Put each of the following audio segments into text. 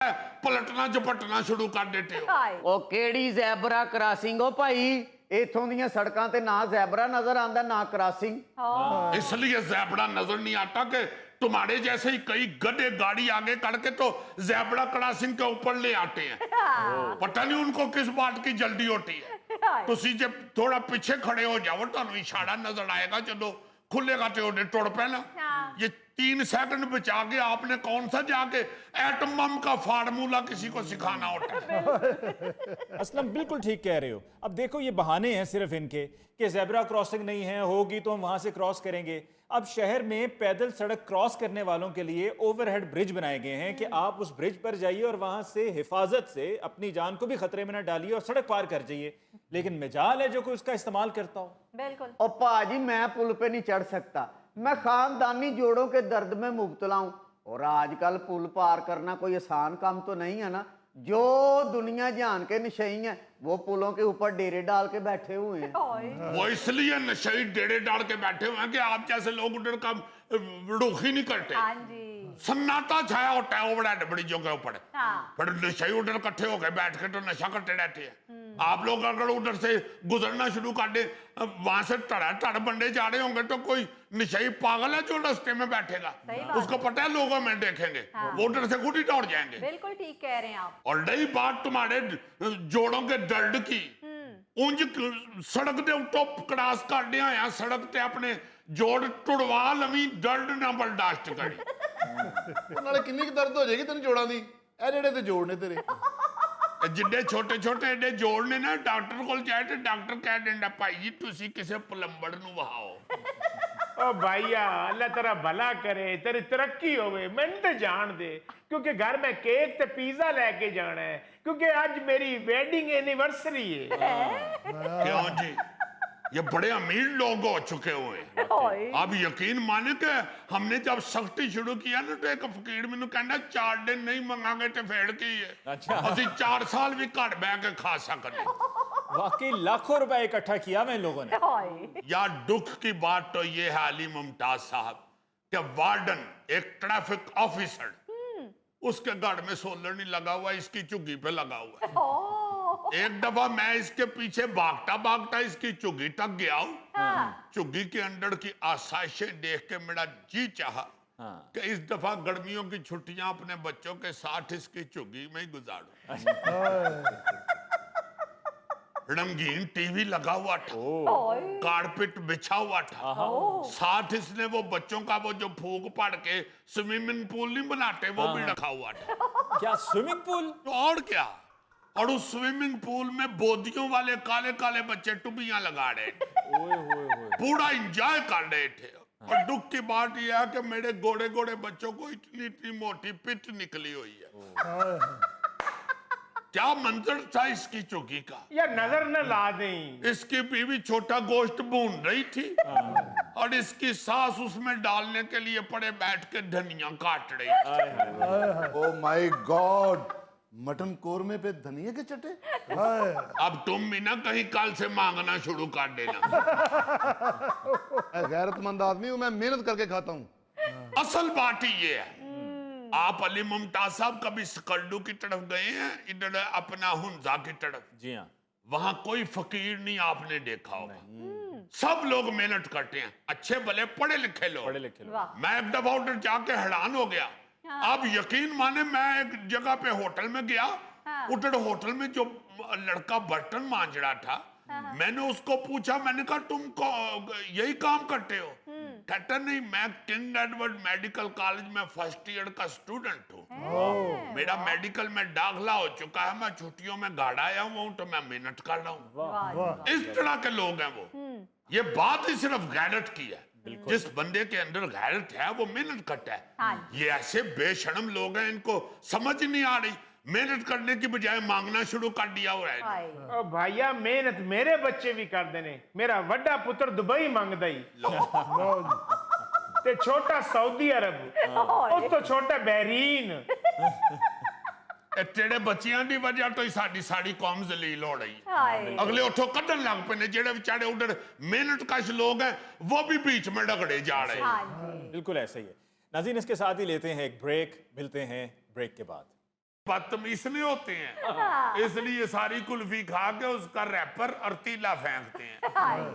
पलटना झपटना शुरू कर देते हो। ओ केड़ी ज़ेबरा क्रॉसिंग हो भाई, इथों दी सड़कों ते ना ज़ेबरा नजर आंदा ना क्रॉसिंग। इसलिए ज़ेबरा नजर नहीं आता कि तुम्हारे जैसे ही कई गधे गाड़ी आगे करके तो ज़ेबरा क्रॉसिंग के ऊपर ले आते हैं। पता नहीं उनको किस बात की जल्दी होती है। तुसी जब थोड़ा पीछे खड़े हो जाओ तो इशारा नजर आएगा, चलो खुलेगा तो टुड़ पैना। ये 3 सेकंड बचा के आपने कौन सा जाके एटम बम का फार्मूला किसी को सिखाना होता है। असलम बिल्कुल ठीक कह रहे हो। अब देखो ये बहाने हैं सिर्फ इनके कि ज़ेब्रा क्रॉसिंग नहीं है, होगी तो हम वहां से क्रॉस करेंगे। अब शहर में पैदल सड़क क्रॉस करने वालों के लिए ओवरहेड ब्रिज बनाए गए हैं कि आप उस ब्रिज पर जाइए और वहां से हिफाजत से अपनी जान को भी खतरे में ना डालिए और सड़क पार कर जाइए। लेकिन मजाल है जो कोई उसका इस्तेमाल करता हो। बिल्कुल। और पाजी मैं पुल पे नहीं चढ़ सकता, मैं खानदानी जोड़ों के दर्द में मुब्तला हूं। और आजकल पुल पार करना कोई आसान काम तो नहीं है ना। जो दुनिया जान के नशई हैं वो पुलों के ऊपर डेरे डाल के बैठे हुए हैं। वो इसलिए नशे डेरे डाल के बैठे हुए हैं कि आप जैसे लोग उधर का रुख ही नहीं करते। हाँ जी। सन्नाटा छाया होता है ओवरहेड ब्रिजों के ऊपर। हाँ। पर नशे उधर इकट्ठे होकर बैठ के तो नशा करते रहते हैं। आप लोग अगर उधर से गुजरना शुरू कर दे, वहां से धड़ बंदे जा रहे होंगे तो कोई नशेई पागल है जो रास्ते में बैठेगा, उसको पता है लोगों में देखेंगे। हाँ। वो उधर से खुद ही दौड़ जाएंगे। बिल्कुल ठीक कह रहे हैं आप। और रही बात तुम्हारे जोड़ों के दर्द की, उंज सड़क दे उत्तों क्रॉस कर दिया है, सड़क ते अपने जोड़ टुड़वा लवी, दर्द ना बर्दाश्त करी। नाले किन्नी की दर्द हो जाएगी तेन जोड़ां दी, ए जेड़े ते जोड़ ने तेरे। जिन्ने छोटे छोटे एडे जोड़ ने ना, डॉक्टर को जाए तो डॉक्टर कह देंदा भाई जी तुसी किसे प्लम्बर नु वहाओ। ओ भाईया अल्लाह तेरा भला करे, तेरी तरक्की होवे, मैनू ते जान दे, क्योंकि घर में केक ते पिज्जा लेके जाना है, क्योंकि आज मेरी वेडिंग एनिवर्सरी है। क्यों जी, ये बड़े अमीर लोग हो चुके हुए हैं। आप यकीन माने कि हमने जब सख्ती शुरू किया ना तो एक फकीर मैनू कहना 4 दिन नहीं मंगांगे तो फेड़ की है। अच्छा। असि 4 साल भी घर बह के खा सकते। वाकई लाखों रुपए इकट्ठा किया मैं इन लोगों ने। यार दुख की बात तो ये है अली मुमताज साहब कि वार्डन एक ट्रैफिक ऑफिसर, उसके घर में सोलर नहीं लगा हुआ, इसकी चुग्गी पे लगा हुआ है। एक दफा मैं इसके पीछे भागता भागता इसकी चुग्गी तक गया हूं। चुग्गी के अंदर की आसाइशें देख के मेरा जी चाहा कि इस दफा गर्मियों की छुट्टियां अपने बच्चों के साथ इसकी चुग्गी में ही गुजारूं। रंगीन टीवी लगा हुआ था, कारपेट बिछा हुआ था, साथ इसने वो बच्चों का वो जो फूक पड़ के स्विमिंग पूल नहीं बनाते वो भी रखा हुआ था। क्या स्विमिंग पूल? तो और क्या, और उस स्विमिंग पूल में बोदियों वाले काले काले बच्चे टुबियां लगा रहे थे, पूरा एंजॉय कर रहे थे। और दुख की बात यह है कि मेरे गोड़े गोड़े बच्चों को इतनी इतनी मोटी पिट निकली हुई है। क्या मंजर था इसकी चुकी का, यार नजर न ला दें। इसकी बीवी छोटा गोश्त भून रही थी और इसकी सास उसमें डालने के लिए पड़े बैठ के धनिया काट रही थी। ओ माय गॉड, मटन कोरमे पे धनिया के चटे। अब तुम भी ना कहीं कल से मांगना शुरू कर देना। गैरतमंद आदमी हूं मैं, मेहनत करके खाता हूं। असल बात ही ये है, आप अली मुमताज साहब कभी स्कर्डू की तरफ गए हैं, इधर अपना हुंजा की तरफ? जी हाँ। वहां कोई फकीर नहीं आपने देखा होगा, सब लोग मेहनत करते हैं, अच्छे भले पढ़े लिखे लोग। पढ़े लिखे लोग। मैं एक दफा उधर जाके हैरान हो गया। आप यकीन माने मैं एक जगह पे होटल में गया, उधर होटल में जो लड़का बर्तन मांज रहा था, मैंने उसको पूछा, मैंने कहा तुम यही काम करते हो? कहता नहीं, मैं किंग एडवर्ड मेडिकल कॉलेज में फर्स्ट ईयर का स्टूडेंट हूँ, मेरा मेडिकल में दाखिला हो चुका है, मैं छुट्टियों में घर आया हुआ हूँ तो मैं मेहनत कर रहा हूँ। इस तरह के लोग हैं वो। ये बात ही सिर्फ गैरत की है, जिस बंदे के अंदर गैरत है वो मेहनत करता है। ये ऐसे बेशर्म लोग हैं, इनको समझ नहीं आ रही, मेहनत करने की बजाय मांगना शुरू कर दिया हुआ है। ओ भाईया मेहनत मेरे बच्चे भी कर देने, मेरा वड्डा पुत्र दुबई मंगदा ही ते छोटा सऊदी अरब, उस तो छोटा बहरीन। तेरे बच्चियां की वजह तो ही साडी साड़ी कौम जलील हो रही है। अगले उठो कदन लग पे ने, जेड़े बेचारे उधर मेहनत कश लोग हैं वो भी बीच में डगड़े जा रहे हैं। बिल्कुल ऐसा ही है। नाज़रीन इसके साथ ही लेते हैं एक ब्रेक, मिलते हैं ब्रेक के बाद। बदतमीजने होते हैं, इसलिए सारी कुल्फी खा के उसका रैपर और तीला फेंकते हैं।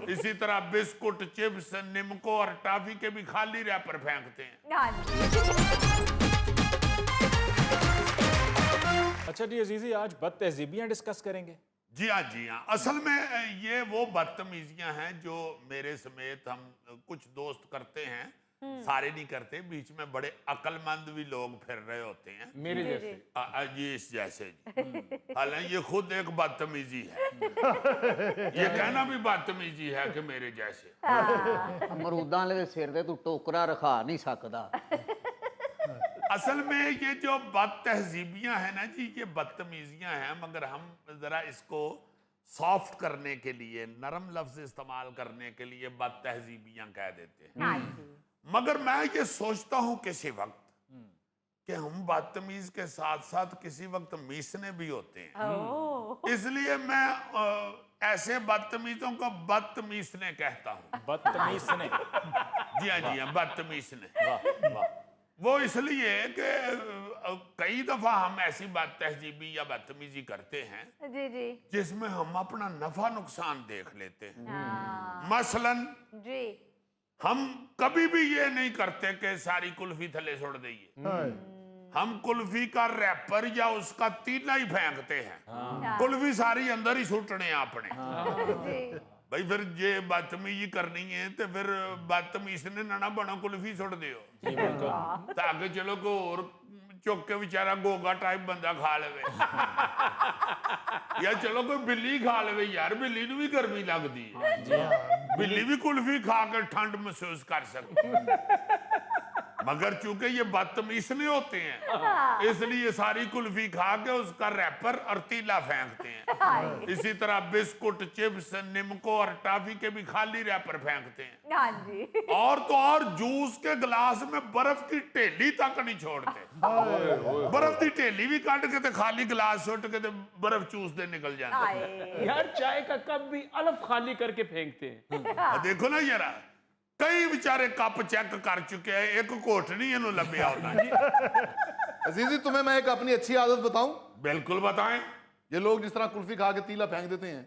इसी तरह बिस्कुट, चिप्स, निमको और टॉफी के भी खाली रैपर फेंकते हैं। हाँ जी। अच्छा जी अजीजी, आज बद तहजीबियाँ डिस्कस करेंगे। जी हाँ, जी हाँ। असल में ये वो बदतमीजियां हैं जो मेरे समेत हम कुछ दोस्त करते हैं, सारे नहीं करते, बीच में बड़े अक्लमंद भी लोग फिर रहे होते हैं मेरे जैसे। ये इस जैसे जी। हालांकि ये खुद एक बदतमीजी है। ये कहना भी बदतमीजी है कि मेरे जैसे। ਅਮਰੂਦਾਂ ਵਾਲੇ ਦੇ ਸਿਰ ਤੇ ਤੂੰ ਟੋਕਰਾ ਰਖਾ ਨਹੀਂ ਸਕਦਾ। असल में ये जो बद तहजीबियां हैं ना जी, ये बदतमीजियां हैं, मगर हम जरा इसको सॉफ्ट करने के लिए, नरम लफ्ज इस्तेमाल करने के लिए बद तहजीबियां कह देते हैं। हाँ जी। मगर मैं ये सोचता हूं किसी वक्त कि हम बदतमीज के साथ साथ किसी वक्त मीसने भी होते हैं। ओह। इसलिए मैं ऐसे बदतमीजों को बदतमीजने कहता हूं। बदतमीजने। जी हाँ, जी हाँ, बदतमीजने। वाह वाह। वो इसलिए कि कई दफा हम ऐसी बात तहजीबी या बदतमीजी करते हैं जी जी। जिसमें हम अपना नफा नुकसान देख लेते हैं। हाँ मसलन जी। हम कभी भी ये नहीं करते कि सारी कुल्फी थले छोड़ दइए। हम कुल्फी का रैपर या उसका तीला ही फेंकते हैं। कुल्फी सारी अंदर ही सुटने अपने। जी। भाई फिर जे बदतमीजी करनी है तो फिर बदतमीज ने ना बनो, कुल्फी सुट दियो जी बिल्कुल। ताकि चलो को और चुक के बेचारा गोगा टाइप बंदा खा लेवे। या चलो कोई बिल्ली खा लेवे, यार बिल्ली ਨੂੰ भी गर्मी लगती है, बिल्ली भी कुल्फी खा कर ठंड महसूस कर सकती है। मगर चूंकि ये बदतमीजने होते हैं, इसलिए सारी कुल्फी खा के उसका रैपर और तीला फेंकते हैं। इसी तरह बिस्कुट, चिप्स, निमको और टॉफी के भी खाली रैपर फेंकते हैं। हाँ जी। और तो और जूस के गिलास में बर्फ की ढेली तक नहीं छोड़ते। बर्फ की ढेली भी काट के ते खाली गिलास सुट के ते बर्फ चूस दे निकल जाते। आए। यार चाय का कप भी अलग खाली करके फेंकते हैं। देखो ना जरा, कई बेचारे कप चेक कर चुके हैं, एक घोट नहीं इन्हों लभ्या होता। अजीजी, तुम्हें मैं एक अपनी अच्छी आदत बताऊं? बिल्कुल बताएं। ये लोग जिस तरह कुल्फी खा के तीला फेंक देते हैं,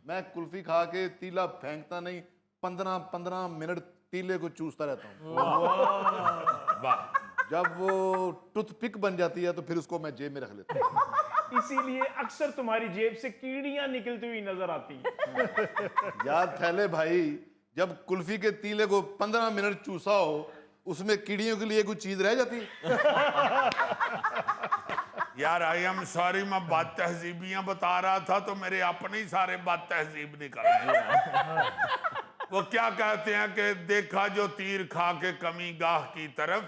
मैं कुल्फी खा के तीला फेंकता नहीं, 15-15 मिनट तीले को चूसता रहता हूँ। वाह। जब वो टूथपिक बन जाती है तो फिर उसको मैं जेब में रख लेता हूँ। इसीलिए अक्सर तुम्हारी जेब से कीड़ियां निकलती हुई नजर आती हैं। याद थैले भाई, जब कुल्फी के तीले को 15 मिनट चूसा हो, उसमें कीड़ियों के लिए कुछ चीज रह जाती? यार आई एम सॉरी, मैं बात तहजीबियां बता रहा था तो मेरे अपने ही सारे बात तहजीब निकल रहे। वो क्या कहते हैं कि देखा जो तीर खा के कमी गाह की तरफ,